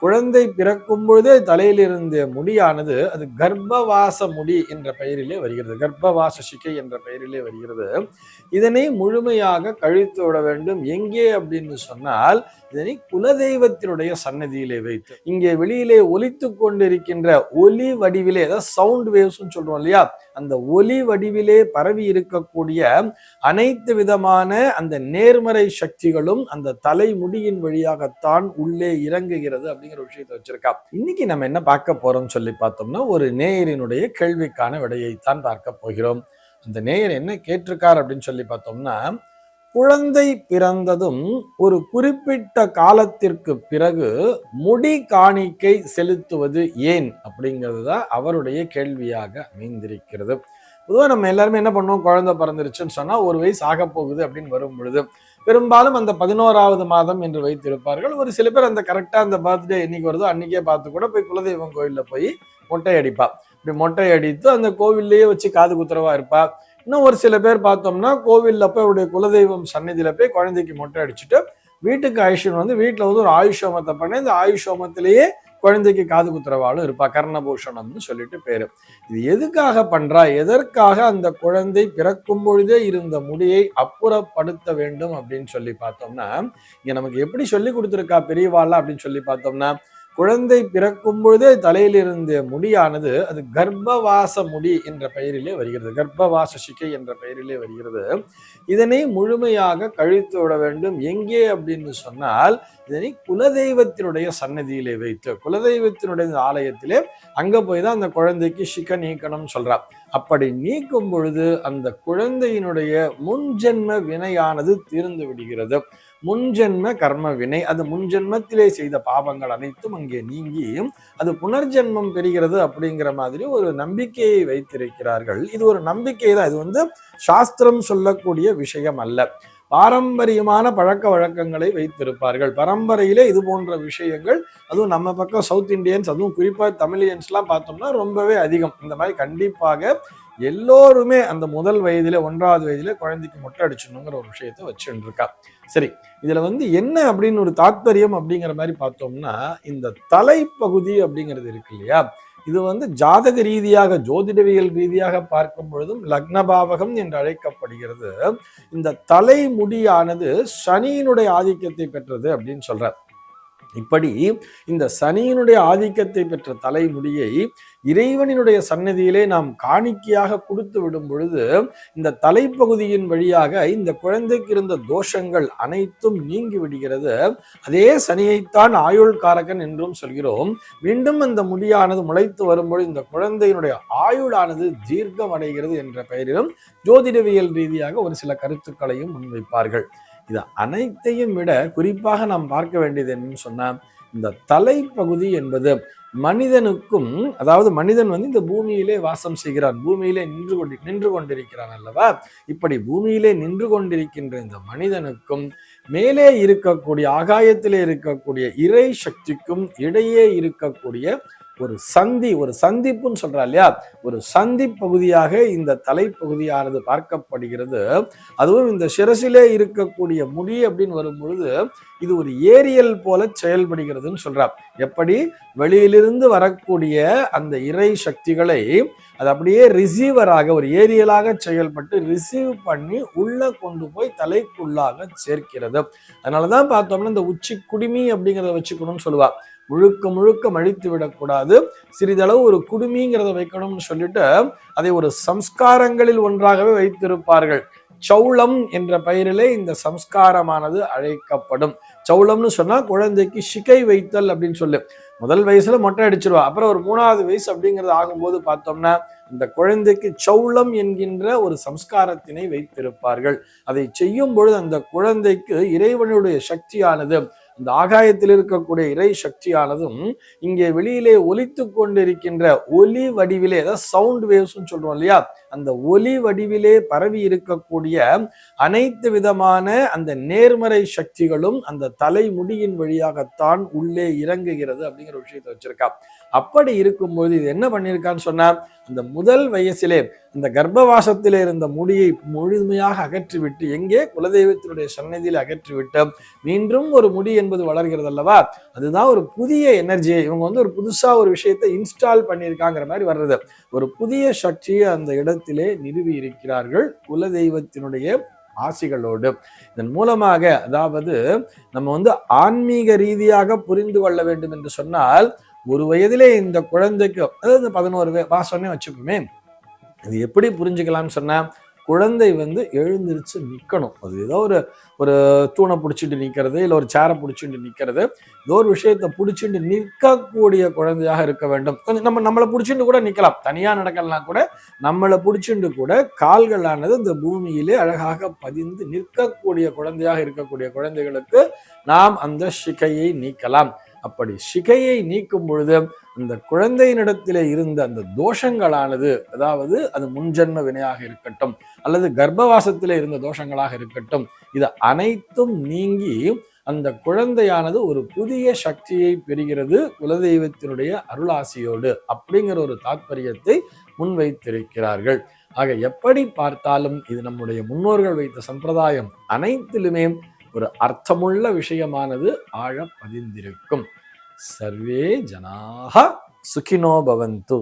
குழந்தை பிறக்கும் பொழுதே தலையில் இருந்த முடியானது அது கர்ப்பவாச முடி என்ற பெயரிலே வருகிறது. கர்ப்பவாச சிகை என்ற பெயரிலே வருகிறது. இதனை முழுமையாக கழித்து விட வேண்டும். எங்கே அப்படின்னு சொன்னால், இதனை குலதெய்வத்தினுடைய சன்னதியிலே வைத்து, இங்கே வெளியிலே ஒலித்து கொண்டிருக்கின்ற ஒலி வடிவிலே, அதாவது சவுண்ட் வேவ்ஸ் சொல்றோம் இல்லையா, அந்த ஒலி வடிவிலே பரவி இருக்கக்கூடிய அனைத்து விதமான அந்த நேர்மறை சக்திகளும் அந்த தலைமுடியின் வழியாகத்தான் உள்ளே இறங்குகிறது அப்படிங்கிற விஷயத்தை வச்சிருக்கா. இன்னைக்கு நம்ம என்ன பார்க்க போறோம் சொல்லி பார்த்தோம்னா, ஒரு நேயரினுடைய கேள்விக்கான விடையைத்தான் பார்க்க போகிறோம். அந்த நேயர் என்ன கேட்டிருக்கார் அப்படின்னு சொல்லி பார்த்தோம்னா, குழந்தை பிறந்ததும் ஒரு குறிப்பிட்ட காலத்திற்கு பிறகு முடி காணிக்கை செலுத்துவது ஏன் அப்படிங்கிறது தான் அவருடைய கேள்வியாக அமைந்திருக்கிறது. பொதுவாக நம்ம எல்லாருமே என்ன பண்ணுவோம், குழந்தை பிறந்துருச்சுன்னு சொன்னா ஒரு வயசு ஆக போகுது அப்படின்னு வரும் பொழுது பெரும்பாலும் அந்த 11வது மாதம் என்று வைத்திருப்பார்கள். ஒரு சில பேர் அந்த கரெக்டா அந்த பர்த்டே என்னைக்கு வருதோ அன்னைக்கே பார்த்து கூட போய் குலதெய்வம் கோயில்ல போய் மொட்டை அடிப்பா. இப்படி மொட்டை அடித்து அந்த கோவில்லையே வச்சு காது குத்துறவா இருப்பா. இன்னும் ஒரு சில பேர் பார்த்தோம்னா கோவில்ல போய் அவருடைய குலதெய்வம் சன்னதியில போய் குழந்தைக்கு மொட்டை அடிச்சுட்டு வீட்டுக்கு ஆயுஷன் வந்து வீட்டுல வந்து ஒரு ஆயுஷோமத்தை பண்ணி இந்த ஆயுஷோமத்திலேயே குழந்தைக்கு காது குத்துறவாளும் இருப்பா. கர்ணபூஷணம்னு சொல்லிட்டு பேரு. இது எதுக்காக பண்றா, எதற்காக அந்த குழந்தை பிறக்கும் பொழுதே இருந்த முடியை அப்புறப்படுத்த வேண்டும் அப்படின்னு சொல்லி பார்த்தோம்னா, இங்க நமக்கு எப்படி சொல்லி கொடுத்துருக்கா பெரியவாளா அப்படின்னு சொல்லி பார்த்தோம்னா, குழந்தை பிறக்கும் பொழுதே தலையில் இருந்த முடியானது அது கர்ப்பவாச முடி என்ற பெயரிலே வருகிறது. கர்ப்பவாச சிகை என்ற பெயரிலே வருகிறது. இதனை முழுமையாக கழித்து விட வேண்டும். எங்கே அப்படின்னு சொன்னால், இதனை குலதெய்வத்தினுடைய சன்னதியிலே வைத்து, குலதெய்வத்தினுடைய ஆலயத்திலே அங்க போய் தான் அந்த குழந்தைக்கு சிக்க நீக்கணும் சொல்றா. அப்படி நீக்கும் பொழுது அந்த குழந்தையினுடைய முன்ஜென்ம வினையானது தீர்ந்து விடுகிறது. முன்ஜென்ம கர்ம வினை, அது முன்ஜென்மத்திலே செய்த பாவங்கள் அனைத்தும் அங்கே நீங்கி அது புனர்ஜென்மம் பெறுகிறது அப்படிங்கிற மாதிரி ஒரு நம்பிக்கையை வைத்திருக்கிறார்கள். இது ஒரு நம்பிக்கை தான். இது வந்து சாஸ்திரம் சொல்லக்கூடிய விஷயம் அல்ல. பாரம்பரியமான பழக்க வழக்கங்களை வைத்திருப்பார்கள். பரம்பரையிலே இது போன்ற விஷயங்கள், அதுவும் நம்ம பக்கம் சவுத் இண்டியன்ஸ், அதுவும் குறிப்பா தமிழியன்ஸ்லாம் பார்த்தோம்னா ரொம்பவே அதிகம். இந்த மாதிரி கண்டிப்பாக எல்லோருமே அந்த முதல் வயதிலே 1வது வயதிலே குழந்தைக்கு மொட்டை அடிச்சணுங்கிற ஒரு விஷயத்த வச்சுட்டு இருக்கா. சரி, இதுல வந்து என்ன அப்படின்னு ஒரு தாத்பரியம் அப்படிங்கிற மாதிரி பார்த்தோம்னா, இந்த தலைப்பகுதி அப்படிங்கிறது இருக்கு இல்லையா, இது வந்து ஜாதக ரீதியாக ஜோதிடவியல் ரீதியாக பார்க்கும் பொழுதும் லக்னபாவகம் என்று அழைக்கப்படுகிறது. இந்த தலைமுடியானது சனியினுடைய ஆதிக்கத்தை பெற்றது அப்படின்னு சொல்றார். இப்படி இந்த சனியினுடைய ஆதிக்கத்தை பெற்ற தலைமுடியை இறைவனினுடைய சன்னதியிலே நாம் காணிக்கையாக கொடுத்து விடும் பொழுது இந்த தலைப்பகுதியின் வழியாக இந்த குழந்தைக்கு இருந்த தோஷங்கள் அனைத்தும் நீங்கி விடுகிறது. அதே சனியைத்தான் ஆயுள் காரகன் என்றும் சொல்கிறோம். மீண்டும் அந்த முடியானது முளைத்து வரும்பொழுது இந்த குழந்தையினுடைய ஆயுளானது தீர்க்கம் அடைகிறது என்ற பெயரிலும் ஜோதிடவியல் ரீதியாக ஒரு சில கருத்துக்களையும் முன்வைப்பார்கள். இது அனைத்தையும் விட குறிப்பாக நாம் பார்க்க வேண்டியது என்னன்னு சொன்னா, இந்த தலைப்பகுதி என்பது மனிதனுக்கும், அதாவது மனிதன் வந்து இந்த பூமியிலே வாசம் செய்கிறான், பூமியிலே நின்று கொண்டிருக்கிறான் அல்லவா. இப்படி பூமியிலே நின்று கொண்டிருக்கின்ற இந்த மனிதனுக்கும் மேலே இருக்கக்கூடிய ஆகாயத்திலே இருக்கக்கூடிய இறை சக்திக்கும் இடையே இருக்கக்கூடிய ஒரு சந்திப்புன்னு சொல்றா இல்லையா, ஒரு சந்தி பகுதியாக இந்த தலைப்பகுதியானது பார்க்கப்படுகிறது. அதுவும் இந்த சிரசிலே இருக்கக்கூடிய முடி அப்படின்னு வரும் பொழுது இது ஒரு ஏரியல் போல செயல்படுகிறதுன்னு சொல்றார். எப்படி வெளியிலிருந்து வரக்கூடிய அந்த இறை சக்திகளை அது அப்படியே ரிசீவராக ஒரு ஏரியலாக செயல்பட்டு ரிசீவ் பண்ணி உள்ள கொண்டு போய் தலைக்குள்ளாக சேர்க்கிறது. அதனாலதான் பார்த்தோம்னா இந்த உச்சி குடுமி அப்படிங்கிறத வச்சுக்கணும்னு சொல்லுவா. முழுக்க முழுக்க மழித்து விடக்கூடாது, சிறிதளவு ஒரு குடுமிங்கிறத வைக்கணும்னு சொல்லிட்டு அதை ஒரு சம்ஸ்காரங்களில் ஒன்றாகவே வைத்திருப்பார்கள். சௌளம் என்ற பெயரிலே இந்த சம்ஸ்காரமானது அழைக்கப்படும். சௌளம்னு சொன்னா குழந்தைக்கு சிகை வைத்தல் அப்படின்னு சொல்லு. முதல் வயசுல மொட்டை அடிச்சிருவா. அப்புறம் ஒரு 3வது வயசு அப்படிங்கிறது ஆகும்போது பார்த்தோம்னா இந்த குழந்தைக்கு சௌளம் என்கின்ற ஒரு சம்ஸ்காரத்தினை வைத்திருப்பார்கள். அதை செய்யும் பொழுது அந்த குழந்தைக்கு இறைவனுடைய சக்தியானது, இந்த ஆகாயத்தில் இருக்கக்கூடிய இறை சக்தியானதும் இங்கே வெளியிலே ஒலித்து கொண்டிருக்கின்ற ஒலி வடிவிலே, அதாவது சவுண்ட் வேவ்ஸ் சொல்றோம் இல்லையா, அந்த ஒலி வடிவிலே பரவி இருக்கக்கூடிய அனைத்து விதமான அந்த நேர்மறை சக்திகளும் அந்த தலைமுடியின் வழியாகத்தான் உள்ளே இறங்குகிறது அப்படிங்கிற விஷயத்தை வச்சிருக்கா. அப்படி இருக்கும்போது இது என்ன பண்ணியிருக்கான்னு சொன்னா, அந்த முதல் வயசிலே இந்த கர்ப்பவாசத்திலே இருந்த முடியை முழுமையாக அகற்றிவிட்டு, எங்கே குலதெய்வத்தினுடைய சன்னதியில் அகற்றிவிட்டு மீண்டும் ஒரு முடி என்பது வளர்கிறது அல்லவா, அதுதான் ஒரு புதிய எனர்ஜி. இவங்க வந்து ஒரு புதுசா ஒரு விஷயத்தை இன்ஸ்டால் பண்ணியிருக்காங்கிற மாதிரி வர்றது. ஒரு புதிய சக்தியை அந்த இடத்திலே நிறுவி இருக்கிறார்கள் குலதெய்வத்தினுடைய ஆசிகளோடு. இதன் மூலமாக, அதாவது நம்ம வந்து ஆன்மீக ரீதியாக புரிந்து கொள்ள வேண்டும் என்று சொன்னால், ஒரு வயதிலே இந்த குழந்தைக்கு, அதாவது 11 மாசம்னே வச்சுக்கோமே, இது எப்படி புரிஞ்சுக்கலாம்னு சொன்னா, குழந்தை வந்து எழுந்திருச்சு நிக்கணும். அது ஏதோ ஒரு தூணை பிடிச்சிட்டு நிக்கிறது, இல்ல ஒரு சேரை பிடிச்சிட்டு நிக்கிறது, ஏதோ ஒரு விஷயத்தை பிடிச்சிட்டு நிற்கக்கூடிய குழந்தையாக இருக்க வேண்டும். கொஞ்சம் நம்மளை பிடிச்சிட்டு கூட நிக்கலாம், தனியா நடக்கலாம் கூட, நம்மளை பிடிச்சிட்டு கூட கால்களானது இந்த பூமியிலே அழகாக பதிந்து நிற்கக்கூடிய குழந்தையாக இருக்கக்கூடிய குழந்தைகளுக்கு நாம் அந்த சிகையை நீக்கலாம். அப்படி சிகையை நீக்கும் பொழுது அந்த குழந்தையினிடத்திலே இருந்த அந்த தோஷங்களானது, அதாவது அது முன்ஜென்ம வினையாக இருக்கட்டும் அல்லது கர்ப்பவாசத்திலே இருந்த தோஷங்களாக இருக்கட்டும், இது அனைத்தும் நீங்கி அந்த குழந்தையானது ஒரு புதிய சக்தியை பெறுகிறது குலதெய்வத்தினுடைய அருளாசியோடு, அப்படிங்கிற ஒரு தாத்பரியத்தை முன்வைத்திருக்கிறார்கள். ஆக எப்படி பார்த்தாலும் இது நம்முடைய முன்னோர்கள் வைத்த சம்பிரதாயம் அனைத்திலுமே ஒரு அர்த்தமுள்ள விஷயமானது ஆழ பதிந்திருக்கும். சர்வே ஜனாஹ சுகினோ பவந்து.